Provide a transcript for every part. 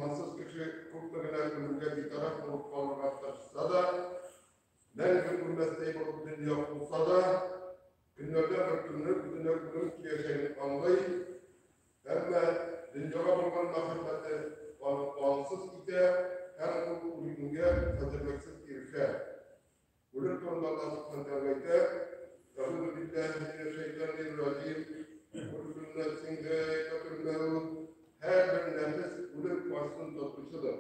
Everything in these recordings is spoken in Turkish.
imansız kişi kurtlarına ölümge bir taraf olup kalmak taşısa da, ben mesleği olup dünya olsa da, günlerden bir günlük, günlük yaşayıp anlayıp, hem dünyaya bulgan mahkemede bağımsız ide, hem bu uygunluğa hazırlıksız irşe. Ölüm sonunda Allah subhanahu ve teala, Euzu billahi mineşşeytanirracim. Kullu nefsin zâikatul mevt. Her bir nefis ölüm başının tatlıcıdır.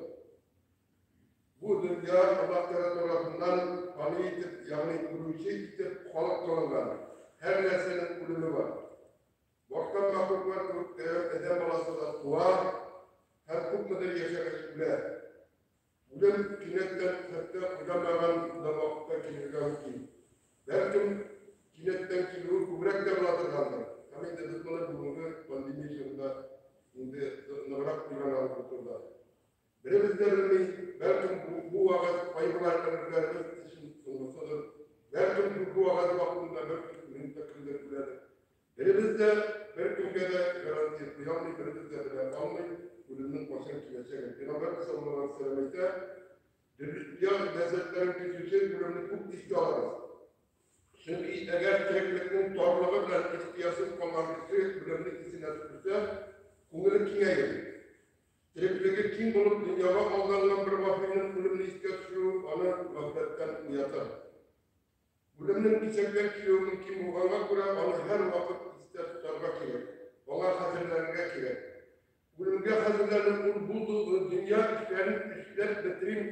Bu dünya Allah tarafından faniydir, yani ölümcektir, kalıp kalınlar. Her nesnenin ölümü var. Başka mahluklar eden balası da tuğa, her hükmüdür yaşamış bile. Ölüm kinetten hatta kudamadan da vakitte kinirgan ki. Belki kinetten kilir kubrak da bulatırlandır. Kami de tutmalı bulunduğu pandemi yılında indi nıbrak duran alırlar. Birimizde belki bu vakit payılarlarımız için sunmasıdır. Belki bu vakit vaktinde belki müntakillerdir. Birimizde belki de garanti yapmayı, birimizde de yapmayı, ölümün başına kileçelim. Peygamber sallallahu aleyhi ve sellem'de dünya lezzetlerin küçücük ölümünü çok istiyorlar. Şimdi eğer çekliklerin torlağı bilen ihtiyasız kalan kişi ölümün ikisine tutursa, kungulu kime gelir? Çekliği kim bulup dünyaya aldanılan bir vakfinin ölümünü istiyorsa, onu gafletten uyatar. Ölümün içekler kilolunun kim bulana göre, onu her vakit ister tutarga gelir. Ona hazırlarına gelir. Ölümge hazırlarının bulduğu dünya işler bitirim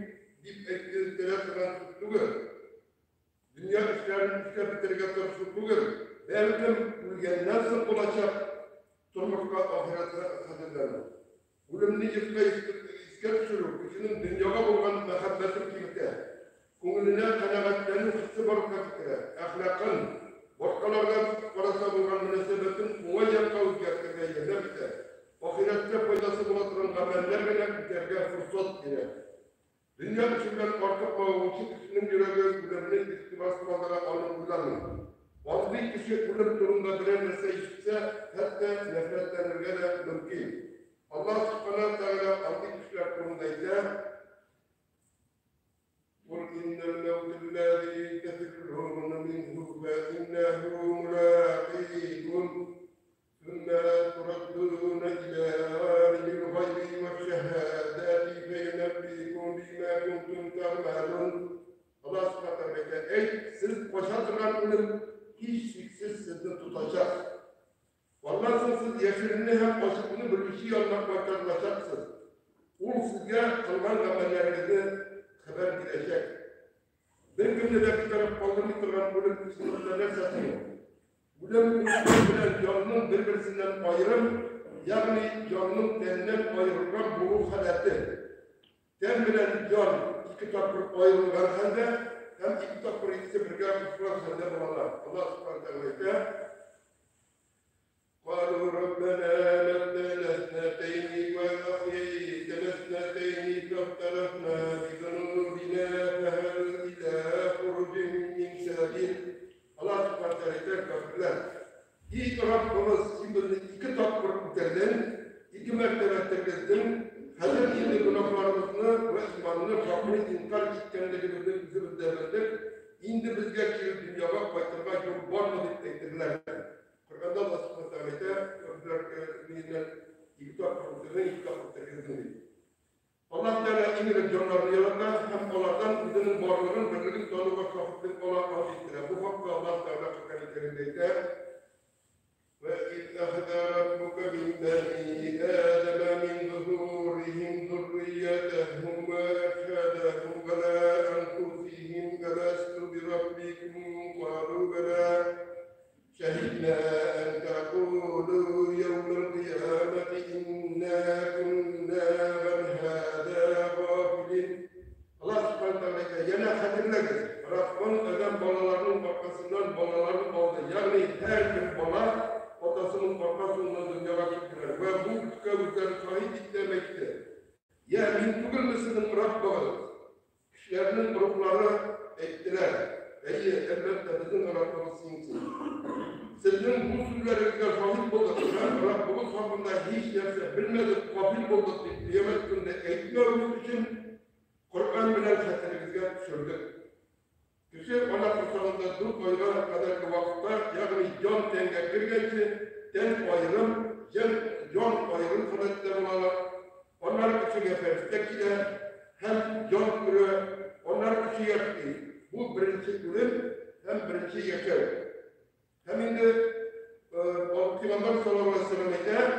deyip etkileri sıran tuttuğu, dünya işlerinin bitirge tuttuğu, belki ülke nasıl olacak turmuşka ahirete hazırlanır. Ölümünü isker sürü, kişinin dünyaya bulgan mehabbetin kimde, kungulüne kanagatlerini hissi barıkatıkere, ahlakın, başkalardan parasa bulgan münesebetin umayyan kavuşkerkine yerine biter. Ahirette faydası bulatıran amellerine biterge fırsat girer. Dünya içinden artık bağımçı kişinin yüreği gülerinin istimazlımalara alınırlar. Bazı kişi ölüm durumda direnmese işitse hatta nefretlenirge de mümkün. Allah subhanahu teala antik kişiler konudaysa قُلْ إِنَّ الْمَوْتَ الَّذِي تَفِرُّونَ مِنْهُ فَإِنَّهُ مُلَاقِيكُمْ ثُمَّ تُرَدُّونَ إِلَى عَالِمِ الْغَيْبِ وَالشَّهَادَةِ فَيُنَبِّئُكُم بِمَا كُنتُمْ تَعْمَلُونَ. Allah subhanahu ve teala, ey siz başarılan ölüm hiç şüphesiz sizi tutacak. Vallahi siz yaşınını hem başını bir şey almak başaracaksınız. O size kılgan amellerinizi haber verecek. Bir günde de bir taraf kaldırıp duran ölüm kısımlarına satıyor. Ölüm bilen canının birbirisinden ayrım, yani canının teninden ayrılgan bu haleti. Ten bilen can iki takır ayrılgan halde, hem iki takır ikisi birge kuşlar halde bulanlar. Allah subhanahu ve teala قالوا ربنا لنا اثنتين وأحييتنا اثنتين فاختلفنا بذنوبنا فهل إلى خروج من سبيل. Allah subhanahu ve teala kafirler. İlk Rabbimiz şimdi iki takvir bitirdin, iki mertebe tekledin, hazır şimdi günahlarımızı ve imanını Rabbini inkar etkenleri bizi bildirdik. İndi bizge ki dünyaya baytırga yol var mı deyip Kur'an'da Allah subhanahu ve teala kafirler iki takvir tekledin. Allah Teala indirin canlarını yalanlar, hem onlardan bizinin varlığının birliğin tanı ve kafirlik olan hafiftir. Bu vakti Allah Teala Kur'an-ı وَإِذْ أَخَذَ رَبُّكَ مِنْ بَنِي آدَمَ مِنْ ظُهُورِهِمْ ذُرِّيَّتَهُمْ وَأَشْهَدَهُمْ عَلَى أَنفُسِهِمْ أَلَسْتُ بِرَبِّكُمْ قَالُوا بَلَى شَهِدْنَا أَنْ تَقُولُوا يَوْمَ الْقِيَامَةِ إِنَّا كُنَّا عَنْ هَذَا غَافِلِينَ. Allah subhanahu ve teala yana hatırlayın. Rabbin adam balalarının bakmasından balalarını aldı. Yani her bir bala atasının bakmasından dünyaya gittiler. Ve bu kavizden şahit demektir. Ya min tugul mısının Rabbimiz kişilerinin grupları ettiler. Ey elbette bizim aramızda sizin bu sürülerinizde şahit bulduk. Rabbimiz hakkında hiç derse bilmedik, kafil bulduk diyemek günde eğitmemiz için Kur'an bilen seslerimizde düşürdük. Kişi ona kısalında dur koyuna kadarki vakitte yani can tenge girgençi den ayrım, can ayrım kılıçları olarak onlar kişiye perspektife hem can türü onlar kişiye bu birinci türün hem birinci yaşar. Hem indi Peygamber sallallahu aleyhi ve sellem'e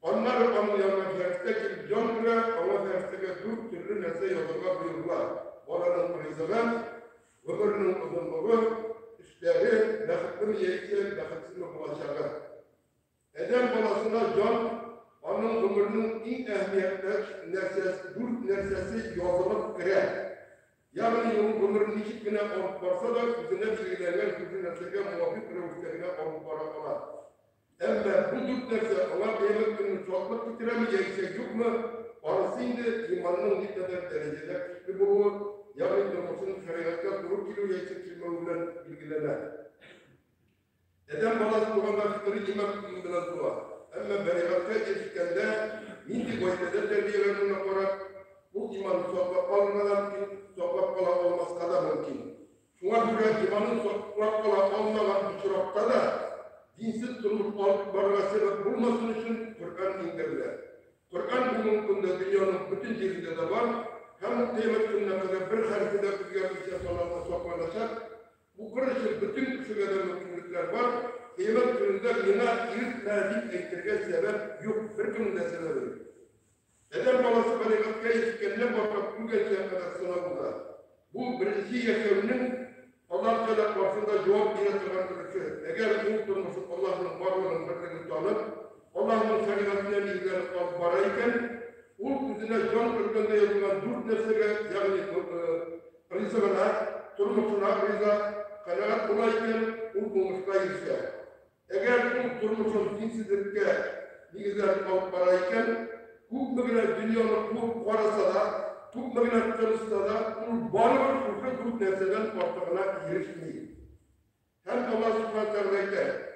onlar anlayanlar perspektif can türü ama perspektif dört türlü nese yazılma buyurdular. Oranın prizmen, ömrünün uzunluğu, işleri, nakıtlı yekse, nakıtsız olacağı. Eden balasına can, onun ömrünün en ehemmiyetli nersesi, dört nersesi yazılıp girer. Yani ömrünün iki güne alıp varsa da yüzüne bilgilerler, yüzüne nesege muvaffak revüslerine alıp varakalar. Ama bu dört nerse Allah kıyamet gününü çoğaltmak bitiremeyecekse yok mu? Arasıydı imanın ne kadar derecede güçlü bu. Yani durmasının şeriatta durup gidiyor çekilmeyle bilgilerine. Neden balası Muhammed'leri iman bilen dua. Ama beraberce geçtikende mindi boyutlarda terbiyelerinin olarak bu imanı sohbet almadan sohbet kala olmasına da mümkün. Şuna göre imanın sohbet kala olmadan bir çırapta da dinsiz turmuş varlığa sebep bulmasın için Kur'an indirilir. Kur'an bunun konuda dünyanın bütün yerinde de var. Hem kıyamet gününe kadar bir harfi de bizler bir şey sonlarına sokmalaşak. Bu karışık bütün kişilerde mümkünlükler var. Kıyamet gününde yine ilk nazik ektirge sebep yok. Bir gününde sebep yok. Eder balası balikatka yetişkenine bakıp bu geçen kadar sınavında. Bu birinci yaşamının Allah Teala karşısında cevap diye çıkartılışı. Eğer bu durmuşsun Allah'ın varlığının birliğini tanıp, Allah'ın şeriatına ilgilenip alıp varayken, o yüzüne can kırkında yazılan dört neslige yani rizgına, turmuşuna riza, kanaat bulayken o bulmuşta ise. Eğer bu turmuşun dinsizlikle ilgilenip alıp varayken, hukmına dünyanın bu parası da, hukmına çalışsa da, bu varlık hukuk bu nesneden ortakına girişmeyi. Hem Allah subhanahu ve teala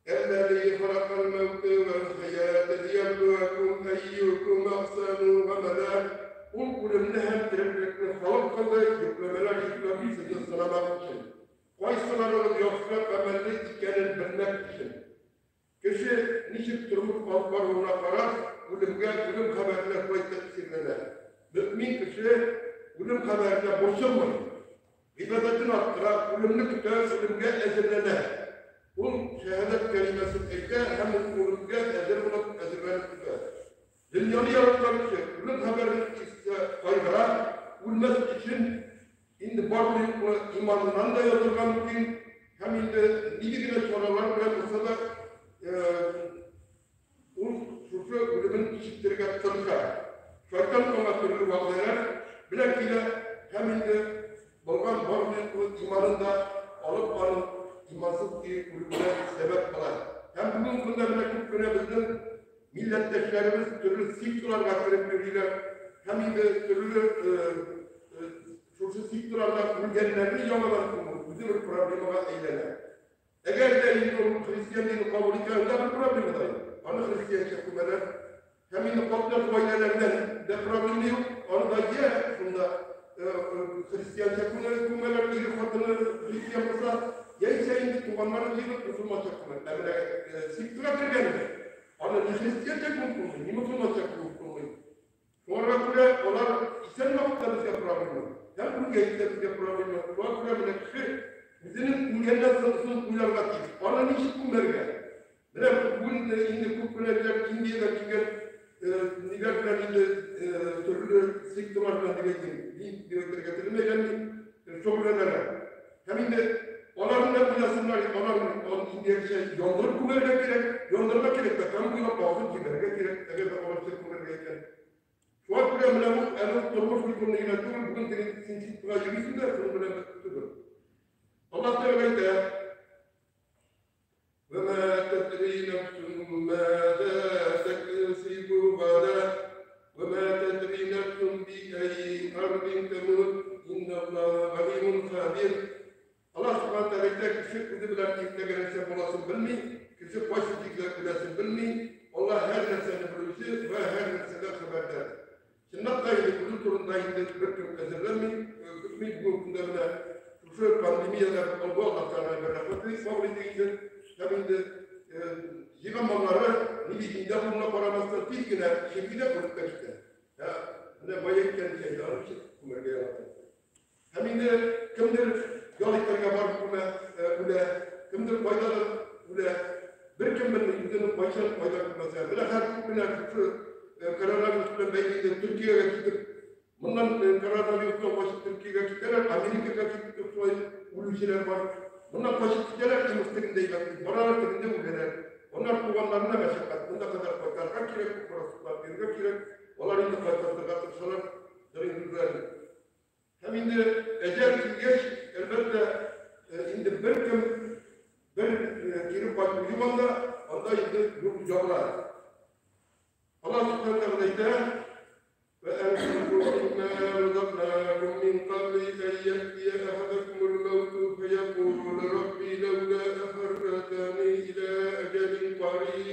اَلَّذِي خَلَقَ الْمَوْتَ وَالْحَيَاةَ لِيَبْلُوَكُمْ اَيُّكُمْ اَحْسَنُ عَمَلًا Ul kulübünde hem terbiyetini halk kıldı, yüklemeler yüklemeyi sizi sınamak için. Koysalarının yoksuluk amelli dikenin bilmek için. Kişi niçin turmuş halklar ona karar, kulübüge kulüb haberler koyup tepsirlerler. Mümin kişi kulüb haberine boşanmıyor. İbadetin attıra, kulübünü tutar, kulübüge ezirlenir. Bu şehadet kelimesi eke hem kulübüge ezir bulup ezirlenip tutar. Dünyanı yaratılmışı, kulüb haberini kaygıra, ulmez için indi barlı imanından da yazılgan mümkün, hem indi bilgine sorular bile olsa da şu kulübün işittirge çalışar. Şeytan ona türlü vaktiler, bilakile hem indi bulgan barlı imanında alıp alıp imansız bir kulübüne sebep kalar. Hem bugün bunda bile kültüne bizim milletleşlerimiz türlü siktular getirip görüyorlar. Hem de türlü şu siktularla ülgenlerini yamadan bizim bir problemi var eylene. Eğer de Hristiyanlığını kabul ediyorsa bir problemi de yok. Onu Hristiyan çekmeler hem de Koplar koylarından de problemi yok. Onu da ye şunda Hristiyan çekmeler iri fatını Hristiyan olsa yaysa indi tuğanların yılı Müslüman çekmeler. Yani siktura girgenler. Ama Hristiyan çekmeler, ni Müslüman çekmeler. Sonra kule onlar isen vakitte bize problemi yok. Yani bu gençte bize problemi yok. Bu problemi kişi bizim ülkenden sanısının uyarmak gibi. Ona niçin bu merge? Bırak bugün indi kukkuneler, indiyeler çıkan nigarlar indi türlü siktumarlar diye getirilmeyen çoğulanlar. Hem indi onların ne kuyasınlar, onların indiye şey yondırıp kumerge gerek, yondırmak gerek. Bakalım bu yok bazı kimerge gerek. Eğer de olursa kumerge gerek. Şu an buraya mınamu, en turmuş bir konuyu yönetiyorum. Bugün senin sinsi tuğa yürüsün de şunu mınamu tutudur. Allah Teala وَمَا تَدْرِي نَفْسٌ مَاذَا تَكْسِبُ غَدًا وَمَا تَدْرِي نَفْسٌ بِأَيِّ أَرْضٍ تَمُوتُ إِنَّ اللَّهَ عَلِيمٌ خَبِيرٌ bilmeyi, kişi başlıcıklar bilesin bilmeyi, Allah her nesini bilişi ve her nesine haberler. Şundan da yine bu durumda yine bir gün ezberlemeyi, kısmi bu gündemine şu pandemiyalar oldu Allah'tan beraber sabır edildi. Tabii de yıkamaları nibidinde bununla paramazsa tilkine şekilde kurup kaçtı. Ya ne bayıkken şeyler için kumurga yarattı. Hemen de kimdir yalıklarga var bule kimdir faydalı bule bir kim bilmeyi yüzünün başını fayda kılmasa bile her kumuna şu koronavirüsle belki Türkiye'ye gidip bundan koronavirüsle başı Türkiye'ye giderler, Amerika'ya gidip ülkeler var. Bundan başı giderler ki Mısır'ın değil, Baralar yerinde ülkeler. Onlar kullanlarına meşakkat, bunda kadar faydalar gerek, kurasıklar gerek, onlar indi faydalar katırsalar, derinliklerdir. Hem indi ecel geç, elbette indi bir gün bir girip bakım yuvanda, onda indi yurt cavlar. Allah subhanahu ve teala وأنفقوا مما رزقناكم من قبل أن يأتي أحدكم الموت فيقول ربي لولا أخرتني إلى أجل قريب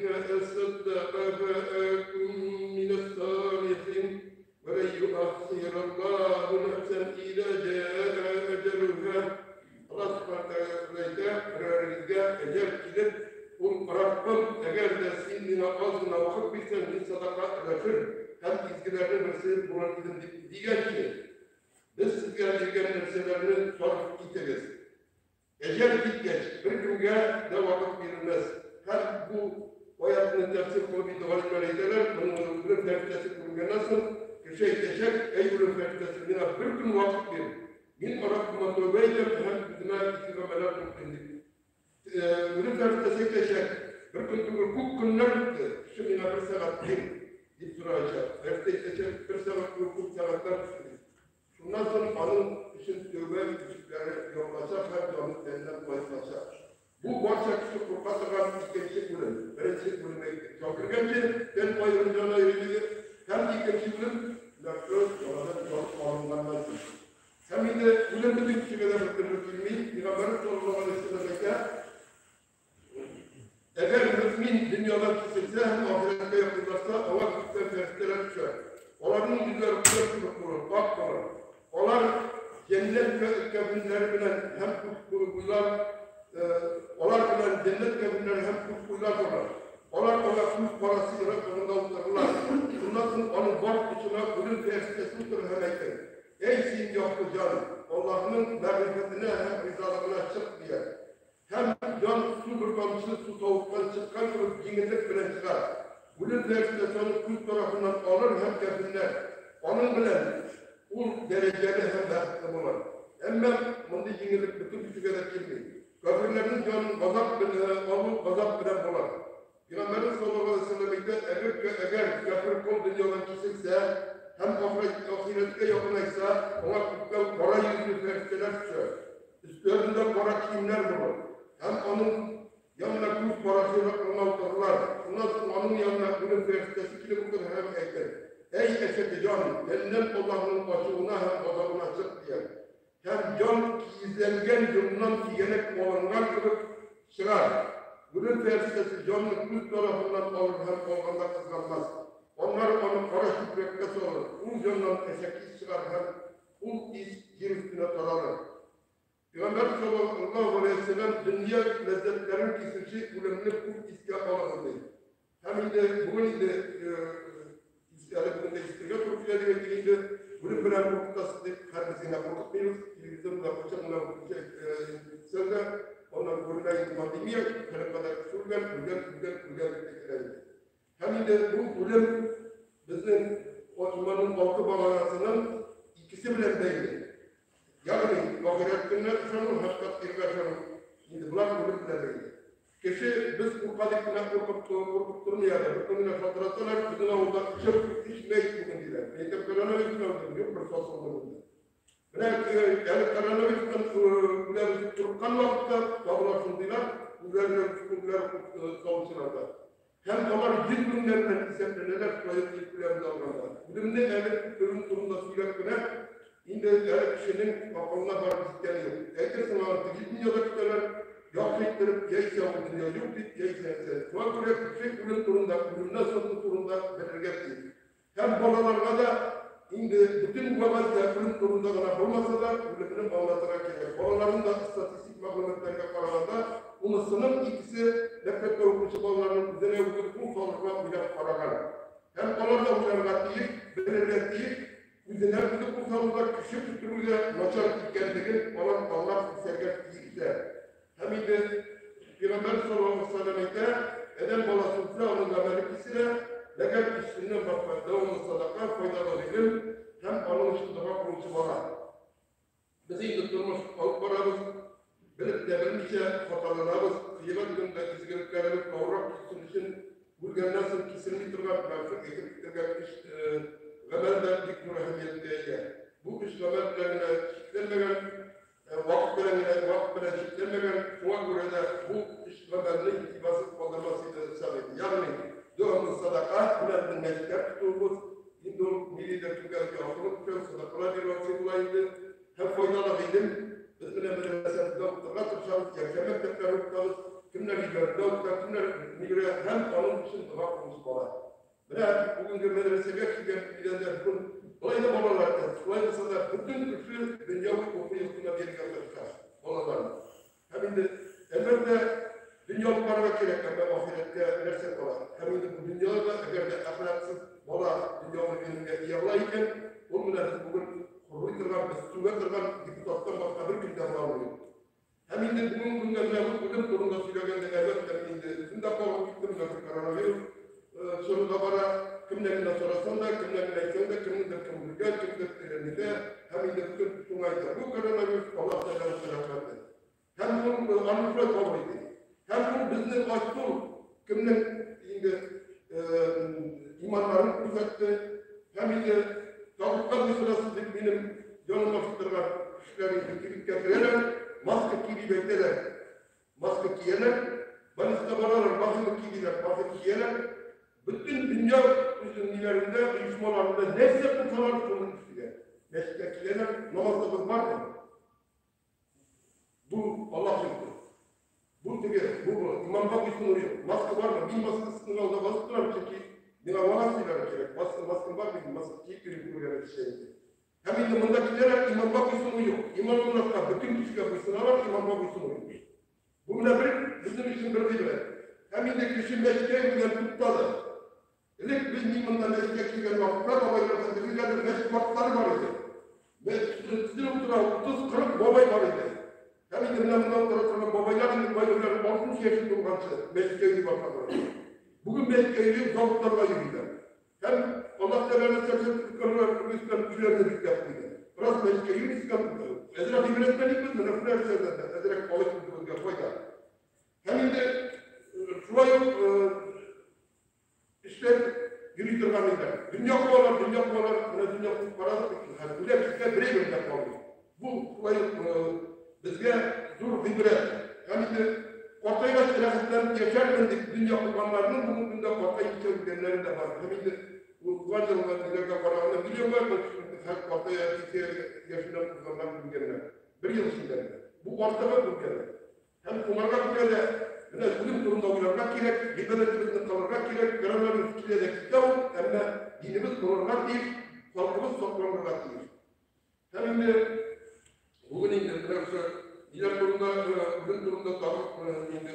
فأصدق فأكن من الصالحين ولن يؤخر الله نفسا إذا جاء أجلها. Allah subhanahu ve teala ecel gidip Rabbim eğer de senin ağzına vakıf bilsen bir sadakat edersin, hem izgilerini versin, buna gidin diyen şey. Biz sizlere ilgili meselelerini sorup gideriz. Ecel gitgeç, bir günge de vakıf verilmez. Her bu hayatını tefsir kılıp iddialıkları ederler, bunun ölüm fertesi kurulmaya nasıl? Kişi edecek, ey ölüm fertesi, bina bir gün vakıf verir. Min Rabbime tövbe eder, hem bizime istigameler mümkündür. Ölüm fertesi edecek, bir gün günler bitti. Şimdi bir saat değil, deyip duracak. Fertesi edecek, bir saat hukuk saatler bitti. Şundan sonra anın için tövbe küçükleri yollayacak, her canlı elinden koyulacak. Bu başka küçük kurbatıran ikinci bölüm. Birinci bölüme çakırgenci, ben ayrıncana yürüdü. Hem ikinci bölüm, lafız yoladan çok alınlanmazdır. Hem de bölüm bütün küçükleri bitirmeyi, Peygamber'in sallallahu aleyhi ve sellem'e eğer mümin dünyadan kesilse hem ahirette yapılırsa Allah küçükten feristler düşer. Onların yüzleri kutlu olur, bak olur. Onlar cennet kabinleri bilen hem kutlular, onlar bilen cennet kabinleri hem kutlular olur. Onlar kut parasıyla sonunda uçururlar. Bundan sonra onun bak içine ölüm feristesi uçurur hemektir. Ey sin yoktu canım, Allah'ın merhametine hem rızalığına çık diye. Hem can su burgamışı su soğuktan çıkan gibi yenilik bilen çıkar. Ölüm feristesi onu kut tarafından alır hem kabinler. Onun bilen ul dereceli hem bahtlı olur. Ama bunu yenilik bütün küçükere girmeyin. Kafirlerin canını gazap bilen olur. Peygamberin sallallahu aleyhi ve sellem'de eğer kafir kul dünyadan kesilse hem ahirette yakınaysa ona kutlu kara yüzlü feristler düşer. Üstlerinde kara kimler bulur. Hem onun yanına kut parasıyla kırılırlar. Ondan sonra onun yanına bunun feristesi kilometre hem ekler. Ey eşek canım, elinden Allah'ın başına hem azabına çık diye. Hem can izlengen canından yenek olanlar gibi çıkar. Bunun feristesi canını kut tarafından alır hem olganda kızlanmaz. Onlar onu kara şüprekte sorulur. Bu canından eşeksiz çıkar hem bu iz yer üstüne taralır. Peygamber sallallahu aleyhi ve sellem dünya lezzetlerin kesilişi ölümünü kut iskâ alamadı. Hem de bugün de bugün de istiga Türkiye'de verildi. Bunu bilen kurtulası kardeşine kurtulmuyoruz. Televizyonda koçanlar sözde onlar kurulay pandemiye kadar sürgen hem de bu ölüm bizim o imanın altı bağlanasının ikisi bile değil. Yani ahiret gününe yaşanır, hakikat bir yaşanır. Şimdi bunlar ölüm bile değil. Kişi biz bu kadikine korkutturmayalım. Bu konuda fatıratlar bizim orada çok işleyiş bugün diler. Neyse koronavirüs'ten öldüm, yok bir sosyal olmadı. Yani koronavirüs'ten Türkkan vakitte davranışın diler, üzerine sıkıntılar kavuşurlar. Hem onlar 100 günlerden hissetmeler, sayıp ilgilerini davranırlar. Bilimde evet, ölüm durumda söylerken indi her kişinin aklına varıp gitken yok. Eğer sınavında gitmiyor da kitleler yaptırıp geçse o dünya yok deyip geçse. Sonra buraya küçük ürün turunda, ürünler sonlu turunda belirgeçti. Hem balalarına da indi bütün babazda ürün turunda kadar olmasa da ürününü bağlatarak gelir. Balaların da istatistik maklumatlarına kararında onun sınıf ikisi nefret ve okuşu balalarının üzerine bu sonuçla bile paralar. Hem balalar da uyarlatıyı, belirlettiği üzerine bu sonuçta küçük tutumuyla maçar kendini olan Allah sergileyip ise. Hem indi Peygamber sallallahu aleyhi ve sellem'e eden balasıyla onun gamerikisiyle legal işlerine bakmak, devamlı sadaka faydalı hem onun için daha kuruluşu var. Bizi tutturmuş alıp paramız, belirtlebilmişe hatalarımız, kıyıma dönümde izgiliklerimiz kavrak gitsin için bugün nasıl kesinlikle durmak lazım, ekipliklerine iş gamerden dik mürahimiyetliğe. Bu iş gamerlerine şekillenmeyen, vakıflarına şekillenmeyen, şuna göre de bu iş gamerinin itibasız kaldırmasıyla hesap edin. Yani devamlı sadaka, bunların meşker tutuğumuz, İndol Milli'de Türkiye'deki altını tutuyor, sadakalar bir vakti bulaydı, hem faydalı bildim, bizimle medresede doktora tutuşalım, yaşamak tekrar tutalım, kimler gidiyor, doktor, kimler migre, hem onun için daha konuşu var. Ve bugünkü medreseye geçirken gidenler bunun, dolayısıyla babalardan, dolayısıyla bütün güçlü dünyalı konuyu üstüne bir yapacaklar, babalardan. Hem de elbette dünyalı para gerek, hem de ahirette nerset var. Hem de bu dünyada eğer de ahlaksız bala dünyanın önünde yağlayken, onun bugün kurulu kırgan, üstüne kırgan diplomattan başka bir günden varmıyor. Hem de bunun gündemleri bugün durumda söyleyen de elbette indi. Şimdi bu gittim de koronavirüs soruda bana kimlerine sorarsan da kimlerine sen de kimlerine kimlerine kimlerine hem de bütün sunayda bu koronavirüs Allah Teala'nın tarafından. Hem bunun anlıkla kabul edildi. Hem bunun bizden açtı kimler indi imanların kuvvetli hem de tavuklar meselesi benim canıma fıttırgan kişilerin fikirlik getirirler, maske gibi beklerler. Maske giyenler, balista banalar, maske gibiler, maske giyenler, bütün dünya üzümlerinde, uyuşmalarında nefse kurtalar sorun üstüne. Maske giyenler, namazda kılmak mı? Bu Allah çocuktur. Bu gibi, bu imamda uysun oluyor. Maske var mı? Bir maske sınırında bastılar çünkü bina valasıyla gerek. Maske var mı? Maske giyip bir kuruyan bir şeydi. Hem de bundakiler imamda uysun oluyor. İmam olarak bütün kişiler uysun alarak imamda uysun oluyor. Bu ne bir, bizim için bir bilgiler. Hem de kişi meşkeyi bile tuttadı. İlk biz imamda meşkeyi çıkan vakıflar, babaylarımızın bizlerinde meşk vakıfları var idi. Meşkeyi oturan 30-40 babay var idi. Hem de bundan sonra babayların bayılırları 60 yaşında olgansı meşkeyi vakıfları. Bugün meşkeyi zavutlarla yürüyorlar. Hem Allah Teala'nın sertifikatları Kırgızistan güçlerine bir yaptıydı. Biraz meşkeyi İslam'da. Ezra bir öğretmenlik mi? Nefler sözlerinde. Ezra balık bir fayda. Hem de şurayı işte yürütürganlıklar. Dünya kuvalar, buna dünya kuvalar hani bu hepsine birey yapmalı. Bu şurayı bizge zor ibret. Yani de ortaya silahından geçermendik dünya kuvalarının bunun günde ortaya geçermenleri de var. Hem de bu kuvalarından ileride varağında biliyorlar mı? Her ortaya yaşından kuvalarından bilgiler. Bir yıl içinde. Bu ortaya bilgiler. Hem onlarga böyle bugün durumda uyarmak gerek, liberalizmden kalırmak gerek, koronavirüs fikirleri kitap, hem dinimiz korunmak değil, halkımız toplanmak değil. Hem de bugün İngilizce, diğer durumda, bugün durumda tavuk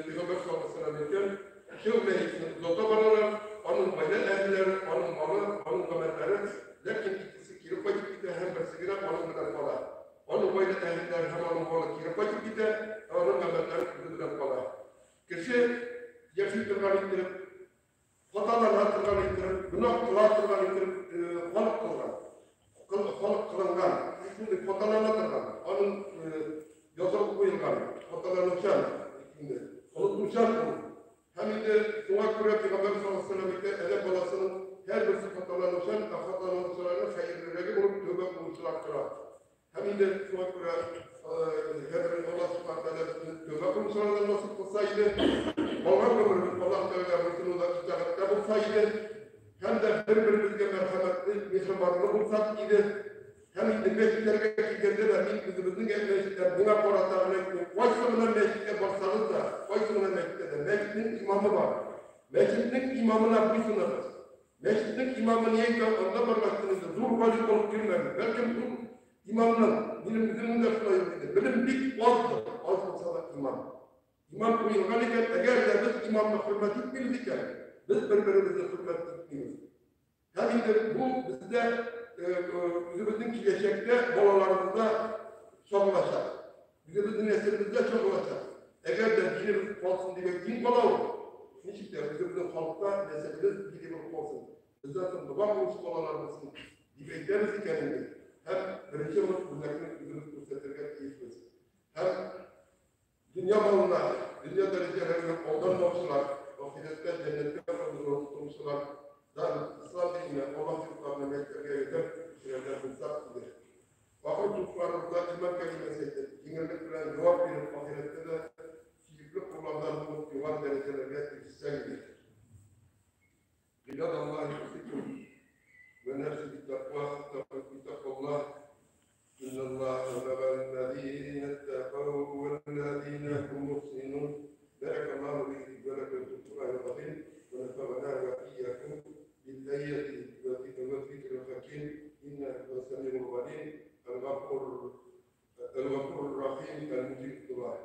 Peygamber sallallahu aleyhi ve sellem şevmeyi zotabalar, onun böyle ehlileri, onun malı, onun kamerleri, lakin ikisi kirip açıp gitti, hem bersigire, onun kadar falan. Onun böyle ehliler, hem onun malı kirip açıp gitti, onun kamerleri kırdılar falan. Kişi yaşıtırgan ittirip, hatalar hatırgan ittirip, günah hatırgan ittirip, halık kılıngan, şimdi hatalarına hatırgan, onun yazılı koyulgan, hatalarına uçan, unutmuşan olur. Hem de Suna Kure Peygamber sallallahu aleyhi ve sellem edep balasının her birisi hatalarına uçan, hatalarına uçanlarına hayırlıları olup tövbe konuşulaktırlar. Hem de Suna Kure Hebre'nin Allah subhanahu teala'nın tövbe konuşanlarına nasip kılsaydı, Allah'ın ömrümüz, Allah Teala Resulullah itaatinde bulsaydı, hem de birbirimizle merhametli, mihribanlı bulsak idi, hem indi meşitlerge kilgende de min kızımızın meşitler buna koratarına etmek. Koysununa meşitte baksanız da, koysununa meşitte de. Meşitin imamı var. Meşitin imamına buysunuz. Meşitin imamı niye onda barbaktınız da dur koyup olup girmedi. Belki bu imamla benim bizim de sulayıldı. Benim dik azdı. Az olsa da imam. İmam kuyulgan iken eğer de biz imamla hürmet etmiyoruz iken biz birbirimize hürmet etmiyoruz. Yani bu bizde bizimizin gelecekte bolalarımızda çok olacak. Bizimizin neslimizde çok olacak. Eğer de dinimiz olsun diye din kola olur. Niçin bizimizin halkta neslimiz dinimiz olsun. Biz zaten babam olmuş bolalarımızın dibeklerimiz ikenimiz. Hem birinci olup buradaki bizimiz kursettirken keyifliyiz. Hem dünya malına, dünya derecelerine ondan olmuşlar. Ahirette cennette olmuşlar. İslam dinine, Allah yurtlarına mektebiye gider, şeyler mutsak gider. Vakıf tutlarımızda iman kelimesi, dinlemek bilen cevap verip ahirette de şiirli kullanlarının yuvan derecelerine yetişsen gider. İlâd Allah'ı yusikum ve nefsi bittakva, bittakvallah. İnnallâhe mevellezîne etteqav vellezîne hum muhsinun. Barakallahu bihi ve lekum fil Kur'anil azîm ve nefa'ana ve iyyakum بالآية والذكر الحكيم إنه السميع العليم الغفور الرحيم المجيب الدعاء